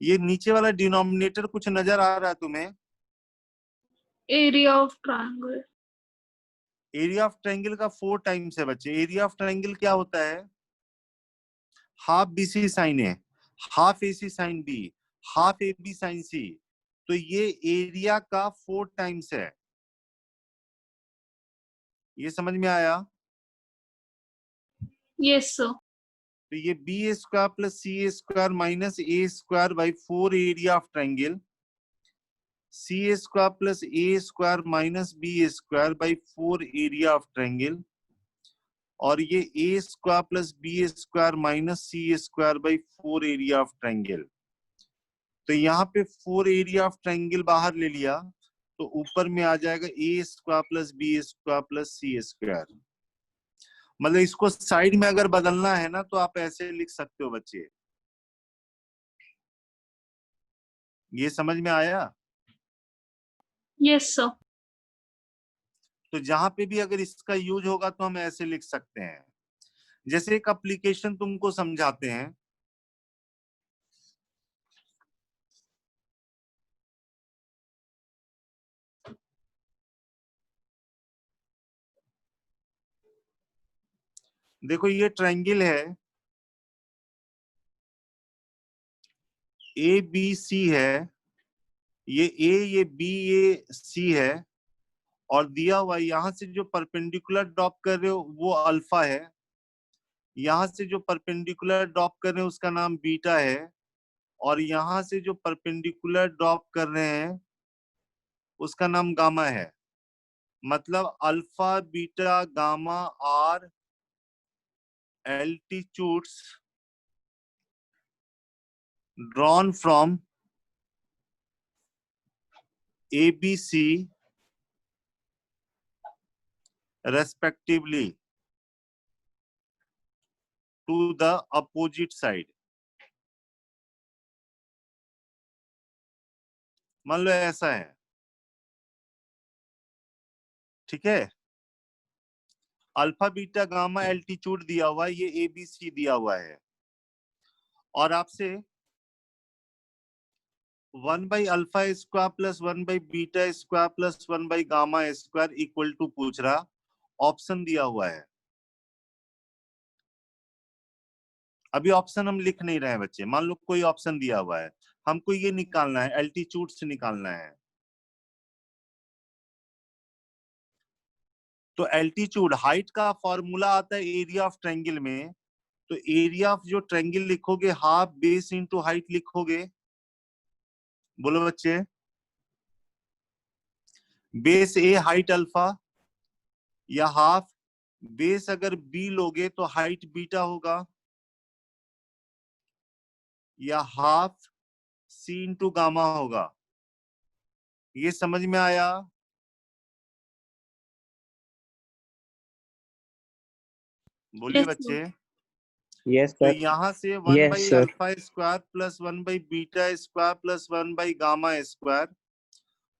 ये नीचे वाला डिनोमिनेटर कुछ नजर आ रहा है तुम्हें? Area of triangle. Area of triangle का 4 टाइम्स है बच्चे। एरिया ऑफ ट्रायंगल क्या होता है? Half BC sin A, half AC sin B, half AB sin C। तो ये एरिया का 4 टाइम्स है। ये समझ में आया? Yes sir. तो ये B square plus C square minus A square by 4 area of triangle, C square plus A square minus B square by 4 area of triangle, और ये A square plus B square minus C square by 4 area of triangle. तो यहाँ पे 4 area of triangle बाहर ले लिया तो ऊपर में आ जाएगा A square plus B square plus C square. मतलब इसको साइड में अगर बदलना है ना तो आप ऐसे लिख सकते हो बच्चे। ये समझ में आया? Yes sir. तो जहां पे भी अगर इसका यूज होगा तो हम ऐसे लिख सकते हैं। जैसे एक एप्लीकेशन तुमको समझाते हैं, देखो ये ट्रायंगल है, ए बी सी है, ये ए ये बी ये सी है, और दिया हुआ यहां से जो परपेंडिकुलर ड्रॉप कर रहे हो वो अल्फा है, यहां से जो परपेंडिकुलर ड्रॉप कर रहे हैं उसका नाम बीटा है, और यहां से जो परपेंडिकुलर ड्रॉप कर रहे हैं उसका नाम गामा है। मतलब alpha beta gamma are altitudes drawn from ABC respectively to the opposite side। मान लो ऐसा है, ठीक है, अल्फा बीटा गामा एल्टीट्यूड दिया हुआ है, ये ABC दिया हुआ है, और आपसे 1 by alpha square plus 1 by beta square plus 1 by gamma square equal to पूछ रहा, ऑप्शन दिया हुआ है। अभी ऑप्शन हम लिख नहीं रहे हैं बच्चे, मान लो कोई ऑप्शन दिया हुआ है, हमको ये निकालना है, एल्टीट्यूड से निकालना है। तो एल्टीट्यूड हाइट का फॉर्मूला आता है एरिया ऑफ ट्रायंगल में, तो एरिया ऑफ जो ट्रायंगल लिखोगे हाफ बेस इंटू हाइट लिखोगे। बोलो बच्चे, बेस ए हाइट अल्फा, या हाफ बेस अगर बी लोगे तो हाइट बीटा होगा, या हाफ सी इंटू गामा होगा। ये समझ में आया? बोलिए Yes, बच्चे। Yes, तो sir. यहाँ से 1 Yes, by sir. Alpha square plus 1 by beta square plus 1 by gamma square,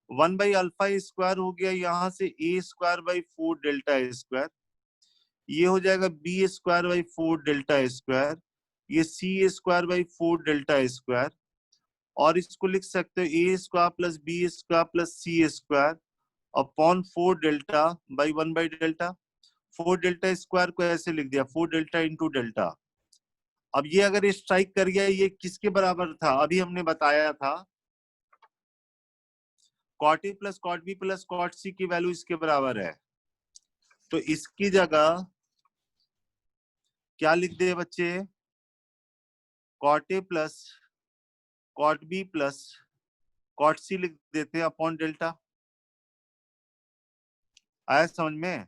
1 by alpha square हो गया, यहाँ से A square by 4 delta square, ये हो जाएगा B square by 4 delta square, ये C square by 4 delta square, और इसको लिख सकते हो A square plus B square plus C square upon 4 delta by 1 by delta. 4 delta square को ऐसे लिख दिया 4 डेल्टा इंटू डेल्टा। अब ये अगर स्ट्राइक कर गया, ये किसके बराबर था? अभी हमने बताया था cot A plus cot B plus cot C की वैल्यू इसके बराबर है। तो इसकी जगह क्या लिख दे बच्चे? Cot A plus cot B plus cot C लिख देते हैं अपॉन डेल्टा। आया समझ में?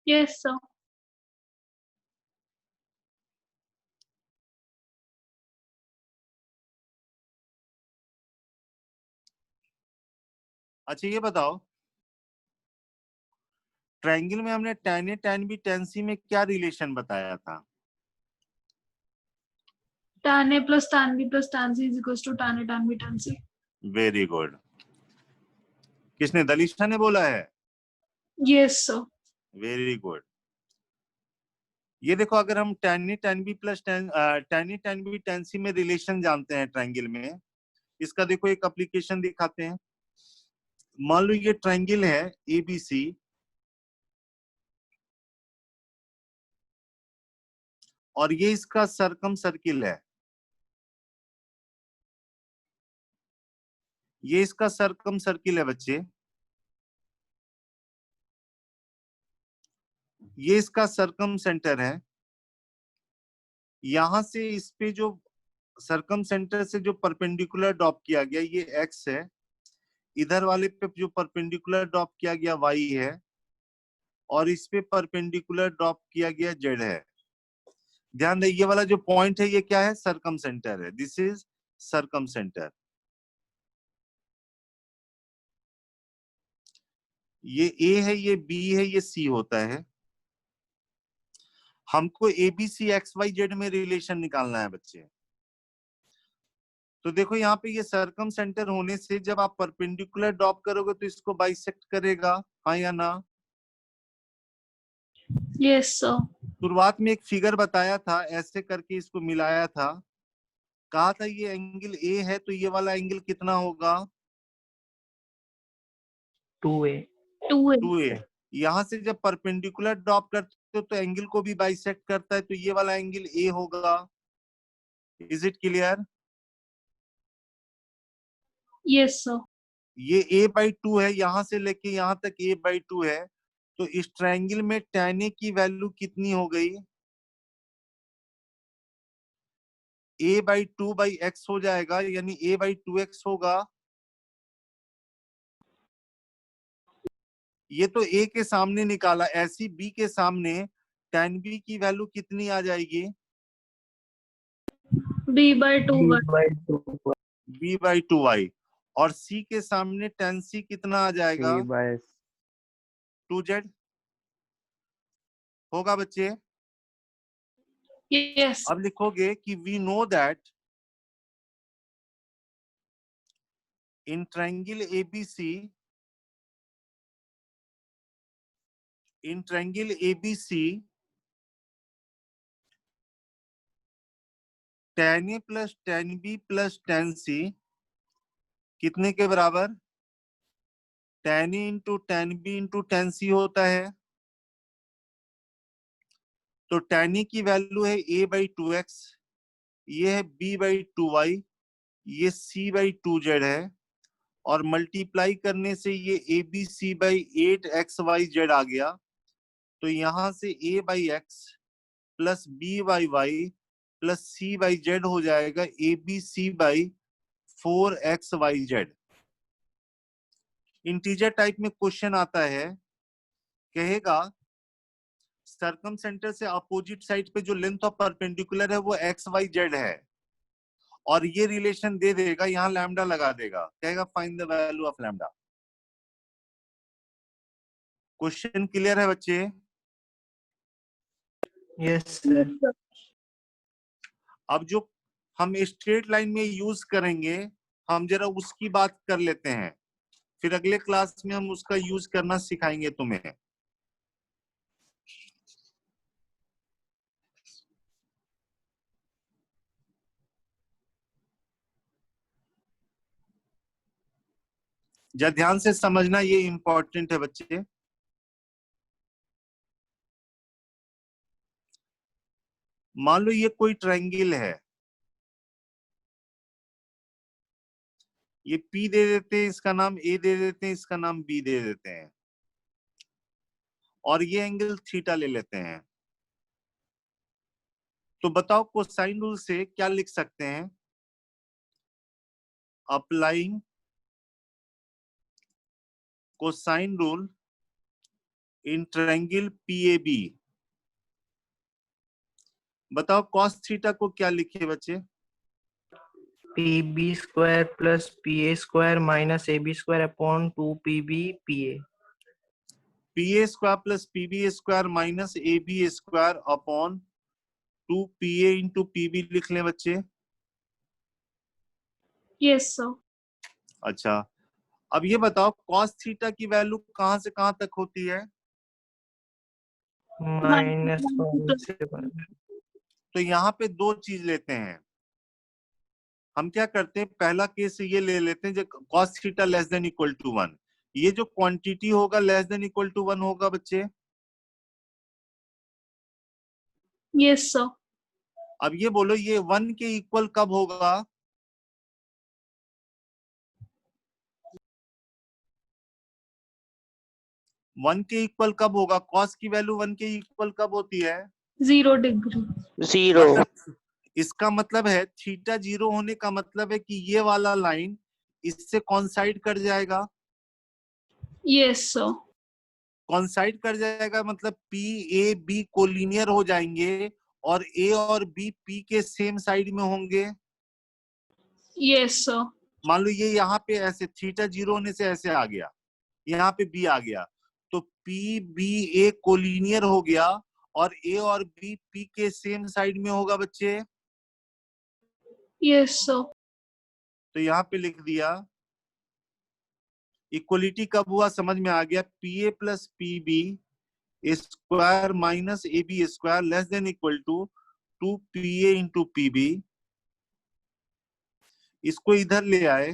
yes sir। अच्छा ये बताओ, ट्रायंगल में हमने tan A tan B tan C में क्या रिलेशन बताया था? tan A plus tan B plus tan C is equals to tan A tan B tan C। Very good. किसने? दलिशा ने बोला है। yes sir। Very good. ये देखो, अगर हम tan A tan B plus tan A tan B tan C में relation जानते हैं ट्रायंगल में, इसका देखो एक एप्लीकेशन दिखाते हैं। मान लो ये ट्रायंगल है ABC, और ये इसका सर्कम सर्किल है, ये इसका सर्कम सर्किल है बच्चे, ये इसका सर्कम सेंटर है, यहां से इस पे जो सरकम सेंटर से जो परपेंडिकुलर ड्रॉप किया गया ये x है, इधर वाले पे जो परपेंडिकुलर ड्रॉप किया गया y है, और इस पे परपेंडिकुलर ड्रॉप किया गया z है। ध्यान दें ये वाला जो पॉइंट है ये क्या है, सरकम सेंटर है। This is circumcentre. ये a है, ये b है, ये c होता है। हमको ABC XYZ में रिलेशन निकालना है बच्चे। तो देखो यहाँ पे ये सरकम सेंटर होने से जब आप परपेंडिकुलर ड्रॉप करोगे तो इसको बाइसेक्ट करेगा, हाँ या ना? Yes sir. शुरुआत में एक फिगर बताया था, ऐसे करके इसको मिलाया था, कहा था ये एंगल A है तो ये वाला एंगल कितना होगा? 2A 2A। यहाँ से जब परपेंडिकुलर ड्रॉप करते हो तो एंगल को भी बाइसेक्ट करता है, तो ये वाला एंगल A होगा। Is it clear? Yes sir. ये a/2 है, यहां से लेके यहां तक a/2 है, तो इस ट्रायंगल में tan a की वैल्यू कितनी हो गई? a/2/x हो जाएगा, यानी a/2x होगा। ये तो a के सामने निकाला, ऐसी b के सामने tan b की वैल्यू कितनी आ जाएगी? b/2y। b/2y। और c के सामने tan c कितना आ जाएगा? 2z होगा बच्चे। यस। अब लिखोगे कि we know that in triangle ABC, in triangle ABC, tan A plus tan B plus tan C कितने के बराबर? tan A into tan B into tan C होता है। तो tan A की वैल्यू है a/2x, ये है b/2y, ये c/2z है, और मल्टीप्लाई करने से ये ABC/8xyz आ गया। तो यहां से a/x plus b/y plus c/z हो जाएगा ABC/4xyz। इंटीजर टाइप में क्वेश्चन आता है, कहेगा सरकम सेंटर से अपोजिट साइड पे जो लेंथ ऑफ परपेंडिकुलर है वो XYZ है, और ये रिलेशन दे देगा, यहाँ लैम्डा लगा देगा, कहेगा find the value of lambda. Question clear है बच्चे? Yes sir. अब जो हम स्ट्रेट लाइन में यूज करेंगे, हम जरा उसकी बात कर लेते हैं, फिर अगले क्लास में हम उसका यूज करना सिखाएंगे तुम्हें। जरा ध्यान से समझना, ये इंपॉर्टेंट है बच्चे। मान लो ये कोई ट्रायंगल है, ये P दे देते हैं, इसका नाम A दे देते हैं, इसका नाम B दे देते हैं, और ये एंगल थीटा ले लेते हैं। तो बताओ कोसाइन रूल से क्या लिख सकते हैं? Applying cosine rule in triangle PAB। बताओ कॉस थीटा को क्या लिखे बच्चे? PB square plus PA square minus AB square upon 2PB PA। PA square plus PB square minus AB square upon 2PA into PB लिख लें बच्चे। Yes sir. अच्छा, अब ये बताओ कॉस थीटा की वैल्यू कहां से कहां तक होती है? -1 से 1। तो यहाँ पे दो चीज लेते हैं, हम क्या करते हैं, पहला केस ये ले लेते हैं जब cos theta less than equal to 1, ये जो क्वांटिटी होगा लेस देन इक्वल टू 1 होगा बच्चे। Yes sir. अब ये बोलो ये 1 के इक्वल कब होगा? वन के इक्वल कब होगा? कॉस की वैल्यू 1 के इक्वल कब होती है? 0 डिग्री। 0 मतलब इसका मतलब है थीटा 0 होने का मतलब है कि ये वाला लाइन इससे कॉन्साइड कर जाएगा। Yes sir. कॉन्साइड कर जाएगा मतलब पी ए बी कोलिनियर हो जाएंगे और ए और बी पी के सेम साइड में होंगे। Yes sir. मान लो ये यहाँ पे ऐसे थीटा 0 होने से ऐसे आ गया, यहाँ पे बी आ गया, तो पी बी ए कोलिनियर हो गया और ए और बी पी के सेम साइड में होगा बच्चे। Yes sir. तो यहाँ पे लिख दिया इक्वलिटी कब हुआ समझ में आ गया, P A plus P B square minus A B square less than equal to 2 PA into P B. इसको इधर ले आए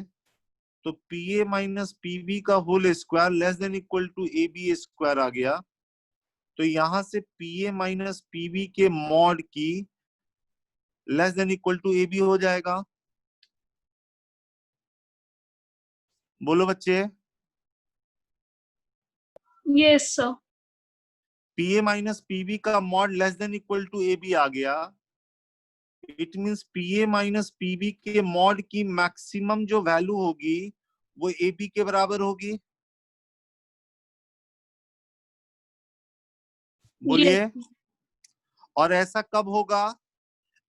तो P A minus P B का whole square less than equal to A B square आ गया। तो यहां से P A minus P B के मॉड की less than equal to A B हो जाएगा। बोलो बच्चे। Yes sir. P A minus P B का mod less than equal to A B आ गया। It means P A minus P B के मॉड की मैक्सिमम जो वैल्यू होगी वो ए बी के बराबर होगी। बोलिए। और ऐसा कब होगा,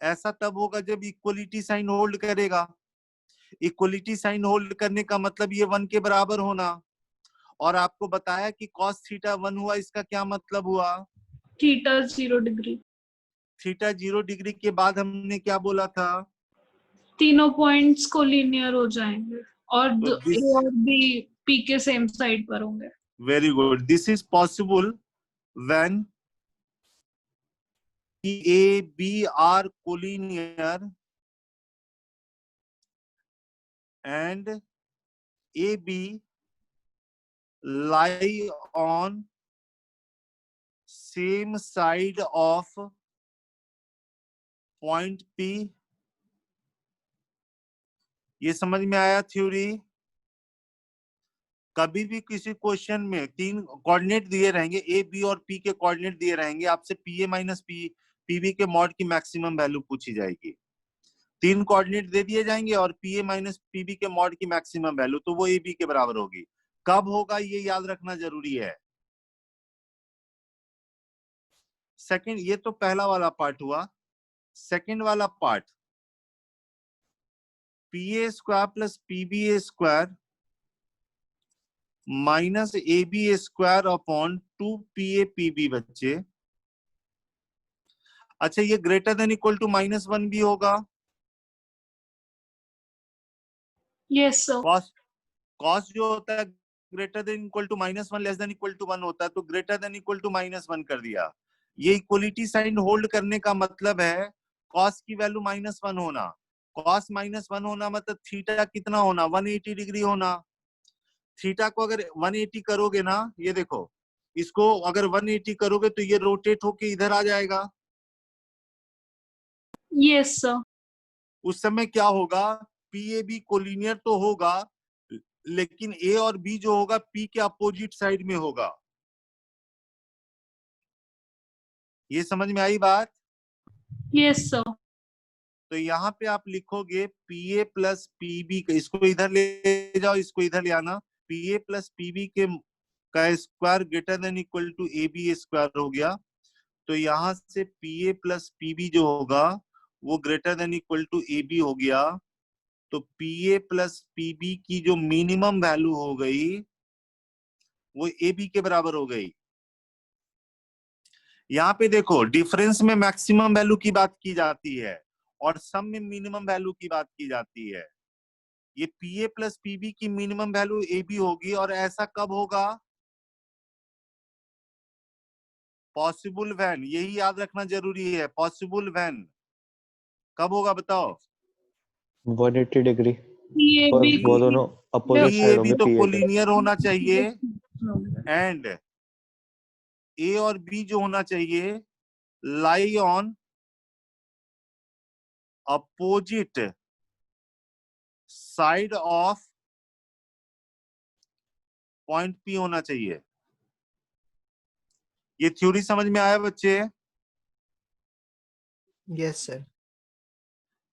ऐसा तब होगा जब इक्वलिटी साइन होल्ड करेगा। इक्वलिटी साइन होल्ड करने का मतलब ये 1 के बराबर होना। और आपको बताया कि cos थीटा 1 हुआ, इसका क्या मतलब हुआ, थीटा 0 डिग्री। थीटा 0 डिग्री के बाद हमने क्या बोला था, तीनों पॉइंट्स को लीनियर हो जाएंगे और तो ए और बी पी के सेम साइड पर होंगे। Very good, this is possible when A B are collinear and AB lie on same side of point P। ये समझ में आया थ्योरी। कभी भी किसी क्वेश्चन में 3 कोऑर्डिनेट दिए रहेंगे, ए बी और पी के कोऑर्डिनेट दिए रहेंगे, आपसे P A minus P B के मॉड की मैक्सिमम वैल्यू पूछी जाएगी। 3 कोऑर्डिनेट दे दिए जाएंगे और P A minus P B के मॉड की मैक्सिमम वैल्यू, तो वो ए बी के बराबर होगी। कब होगा ये याद रखना जरूरी है। सेकंड, ये तो पहला वाला पार्ट हुआ। सेकंड वाला part, P A square plus P B A square minus A B square upon 2 PA PB बच्चे। अच्छा, ये ग्रेटर देन इक्वल टू -1 भी होगा। Yes sir. कॉस जो होता है greater than equal to -1 less than equal to 1 होता है, तो ग्रेटर देन इक्वल टू -1 कर दिया। ये इक्वलिटी साइन होल्ड करने का मतलब है कॉस की वैल्यू -1 होना। कॉस -1 होना मतलब थीटा कितना होना, 180 डिग्री होना। थीटा को अगर 180 करोगे ना, ये देखो, इसको अगर 180 करोगे तो ये रोटेट होके इधर आ जाएगा। Yes sir. उस समय क्या होगा, पी ए बी कोलिनियर तो होगा लेकिन ए और बी जो होगा पी के अपोजिट साइड में होगा। ये समझ में आई बात। Yes sir. तो यहाँ पे आप लिखोगे P A plus P B, इसको इधर ले जाओ, इसको इधर ले आना, P A plus P B के का square greater than equal to A B square हो गया। तो यहाँ से P A plus P B जो होगा वो greater than equal to A B हो गया। तो P A plus P B की जो मिनिमम वैल्यू हो गई वो ए बी के बराबर हो गई। यहाँ पे देखो, डिफरेंस में मैक्सिमम वैल्यू की बात की जाती है और सम में मिनिमम वैल्यू की बात की जाती है। ये P A plus P B की मिनिमम वैल्यू ए बी होगी। और ऐसा कब होगा, पॉसिबल व्हेन, यही याद रखना जरूरी है। पॉसिबल व्हेन कब होगा बताओ। 180 डिग्री ये और भी वो दोनों opposite P side A B होंगे तो पी ए के। कोलिनियर होना चाहिए एंड ए और बी जो होना चाहिए lie on opposite side of point P होना चाहिए। ये थ्योरी समझ में आया बच्चे। Yes sir.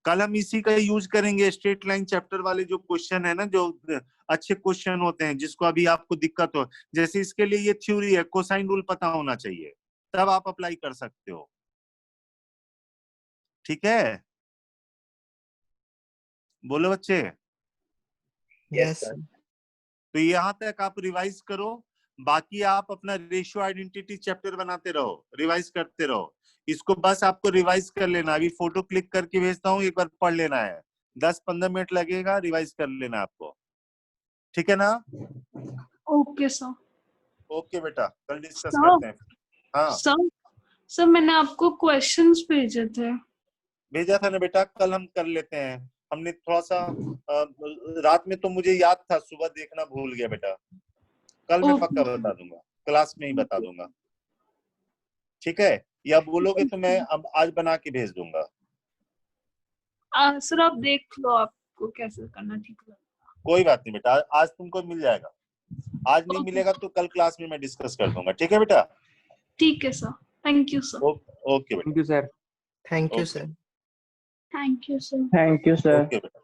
कल हम इसी का यूज करेंगे, स्ट्रेट लाइन चैप्टर वाले जो क्वेश्चन है ना, जो अच्छे क्वेश्चन होते हैं, जिसको अभी आपको दिक्कत हो, जैसे इसके लिए ये थ्योरी है, कोसाइन रूल पता होना चाहिए, तब आप अप्लाई कर सकते हो। ठीक है, बोलो बच्चे। Yes sir. सर। तो यहाँ तक आप रिवाइज करो, बाकी आप अपना रेशियो आइडेंटिटी चैप्टर बनाते रहो, रिवाइज करते रहो। इसको बस आपको रिवाइज कर लेना, अभी फोटो क्लिक करके भेजता हूँ, एक बार पढ़ लेना है, 10-15 मिनट लगेगा, रिवाइज कर लेना आपको। ठीक है ना? Okay sir. ओके बेटा, कल डिस्कस सर करते हैं। हाँ सर मैंने आपको क्वेश्चंस भेजे थे। भेजा था ना बेटा, कल हम कर लेते हैं। हमने थोड़ा सा रात में तो मुझे याद था, सुबह देखना भूल गया बेटा, कल मैं पक्का बता दूंगा, क्लास में ही बता दूंगा। ठीक है, या बोलोगे तो मैं अब आज बना के भेज दूंगा। सर आप देख लो आपको कैसे करना ठीक लगेगा। कोई बात नहीं बेटा, आज तुमको मिल जाएगा, आज नहीं Okay. मिलेगा तो कल क्लास में मैं डिस्कस कर दूंगा। ठीक है बेटा? ठीक है sir, thank you sir. Okay बेटा, Thank you, sir. Thank you Okay. Sir. Thank you sir. Thank you, sir. Okay बेटा।